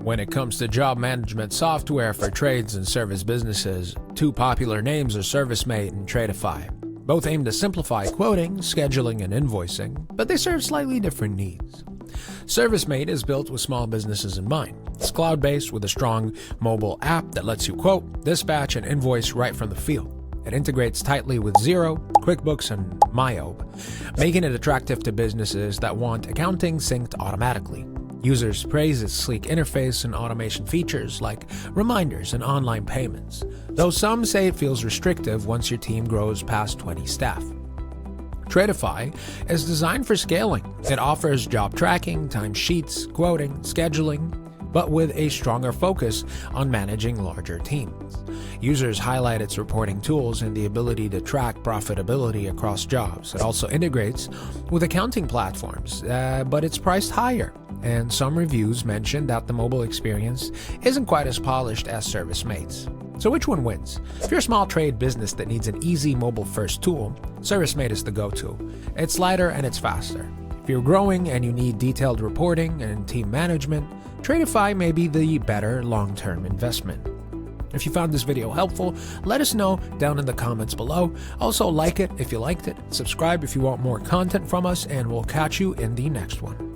When it comes to job management software for trades and service businesses, two popular names are ServiceM8 and Tradify. Both aim to simplify quoting, scheduling, and invoicing, but they serve slightly different needs. ServiceM8 is built with small businesses in mind. It's cloud-based with a strong mobile app that lets you quote, dispatch, and invoice right from the field. It integrates tightly with Xero, QuickBooks, and MyOB, making it attractive to businesses that want accounting synced automatically. Users praise its sleek interface and automation features like reminders and online payments, though some say it feels restrictive once your team grows past 20 staff. Tradify is designed for scaling. It offers job tracking, timesheets, quoting, scheduling, but with a stronger focus on managing larger teams. Users highlight its reporting tools and the ability to track profitability across jobs. It also integrates with accounting platforms, but it's priced higher, and some reviews mention that the mobile experience isn't quite as polished as ServiceM8's. So which one wins? If you're a small trade business that needs an easy mobile-first tool, ServiceM8 is the go-to. It's lighter and it's faster. If you're growing and you need detailed reporting and team management, Tradify may be the better long-term investment. If you found this video helpful, let us know down in the comments below. Also, like it if you liked it, subscribe if you want more content from us, and we'll catch you in the next one.